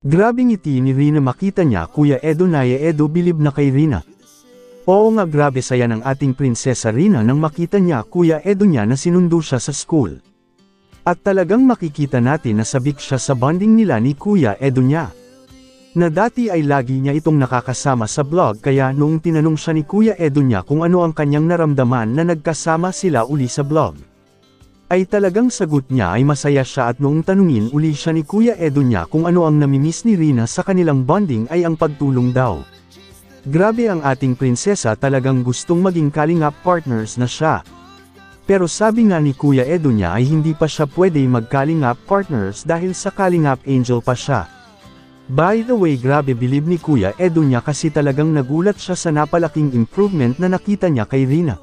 Grabe ngiti ni Rina makita niya Kuya Edo na Edo bilib na kay Rina. Oo nga, grabe saya ng ating prinsesa Rina nang makita niya Kuya Edo niya na sinundo siya sa school. At talagang makikita natin na sabik siya sa bonding nila ni Kuya Edo niya. Na dati ay lagi niya itong nakakasama sa vlog, kaya noong tinanong siya ni Kuya Edo niya kung ano ang kanyang naramdaman na nagkasama sila uli sa vlog, ay talagang sagot niya ay masaya siya, at noong tanungin uli siya ni Kuya Edo niya kung ano ang namimiss ni Rina sa kanilang bonding ay ang pagtulong daw. Grabe ang ating prinsesa, talagang gustong maging kalingap partners na siya. Pero sabi nga ni Kuya Edo niya ay hindi pa siya pwede magkalingap partners dahil sa kalingap angel pa siya. By the way, grabe bilib ni Kuya Edo niya kasi talagang nagulat siya sa napalaking improvement na nakita niya kay Rina.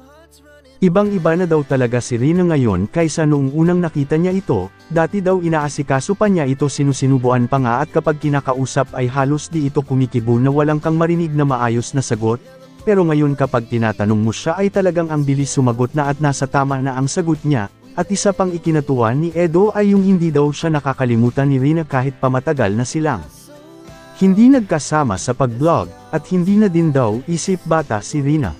Ibang-iba na daw talaga si Rina ngayon kaysa noong unang nakita niya ito. Dati daw inaasikaso pa niya ito, sinusinubuan pa nga, at kapag kinakausap ay halos di ito kumikibo na walang kang marinig na maayos na sagot. Pero ngayon kapag tinatanong mo siya ay talagang ang bilis sumagot na at nasa tama na ang sagot niya. At isa pang ikinatuwa ni Edo ay yung hindi daw siya nakakalimutan ni Rina kahit pa matagal na silang hindi nagkasama sa pag-vlog, at hindi na din daw isip bata si Rina.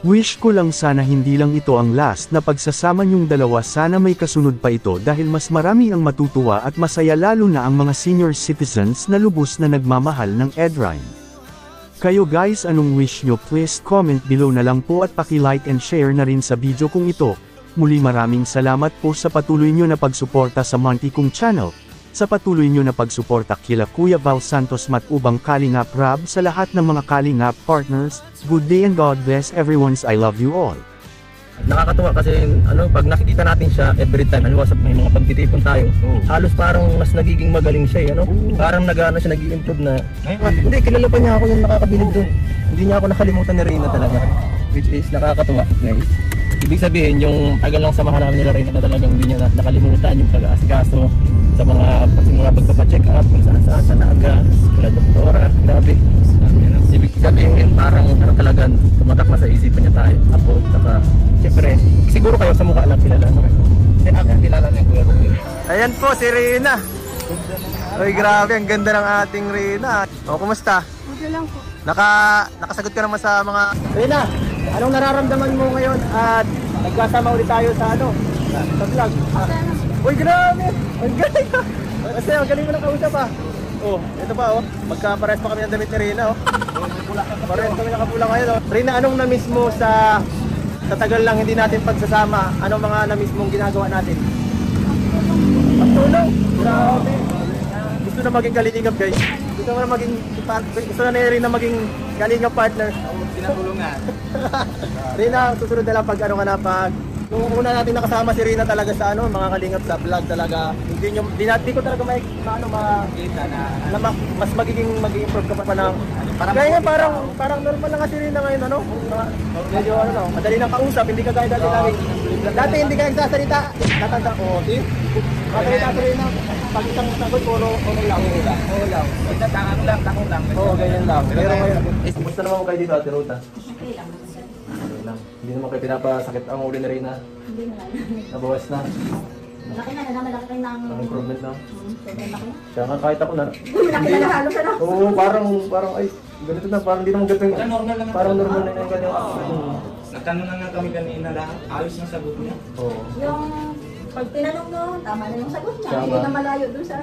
Wish ko lang sana hindi lang ito ang last na pagsasama niyong dalawa, sana may kasunod pa ito dahil mas marami ang matutuwa at masaya, lalo na ang mga senior citizens na lubos na nagmamahal ng Edrine. Kayo guys, anong wish nyo? Please comment below na lang po at paki-like and share na rin sa video kong ito. Muli maraming salamat po sa patuloy nyo na pagsuporta sa Monty Kong channel. Sa patuloy nyo na pagsuporta kila Kuya Val Santos Matubang, Kalingap Rab, sa lahat ng mga Kalingap partners, good day and God bless everyone's, I love you all. Nakakatuwa kasi pag nakikita natin siya every time, sa may mga pagtitipon tayo, halos parang mas nagiging magaling siya, parang siya nag-i-improve na. Hindi, kilala pa niya ako yung nakakabilib doon. Hindi niya ako nakalimutan ni Rina talaga, which is nakakatuwa guys. Ibig sabihin, yung tagal lang samahan namin nila Rina na talagang hindi niya nakalimutan yung pag-aasikaso sa mga pagpapacheck up kung saan sa naga, kula doktora, grabe. Ibig sabihin, parang talagang tumatak na sa isipan niya tayo. Ako, saka, siyempre, siguro kayo sa mukha lang kilala. Kilala niya Kuya Rina. Ayan po si Rina. Ay, grabe, ang ganda ng ating Rina. O, kumusta? Okay lang po. Nakasagot ka naman sa mga... Rina, anong nararamdaman mo ngayon at nagkasama ulit tayo sa sa vlog? Uy, grabe! Ang galing! Kasi ang galing mo lang kausap ah. Oh, ito pa oh. Magkapares pa kami ng damit ni Rina oh. Pares kami nakapula ngayon oh. Rina, anong na-miss mo sa tagal lang hindi natin pagsasama? Anong mga na-miss mong ginagawa natin? Pagtulong! Grabe! Gusto na maging kalingap guys. Gusto na ni Rina maging kalingap partner. Tinatulungan. Rina, susunod na lang pag nung una natin nakasama si Rina talaga sa mga kalingap sa vlog talaga, hindi ko talaga makita na mas mag-improve ka pa ng kaya parang normal lang si Rina ngayon medyo madali nang kausap, hindi ka gaya dati hindi ka nagsasalita, tatanda ko matalita si Rina pag isang sagot puro lang tanong lang ganyan lang. Pero ngayon, gusto naman ko kayo dito Ate Ruta? Okay lang. Hindi naman kayo pinapasakit ang uli na Rina? Hindi na. Nabawas na? Malaki na, malaki ng... Ang improvement na? Malaki na. Kaya nga kahit ako na... Malaki na halo siya na. Oo, parang ay, ganito na, parang hindi naman ganito yung... Parang normal na yung ganyan. Nagtanong na nga kami kanina lahat, ayos na sagot niya. Oo. Yung pag tinanong mo, tama na yung sagot niya. Tama. Hindi na malayo dun sa...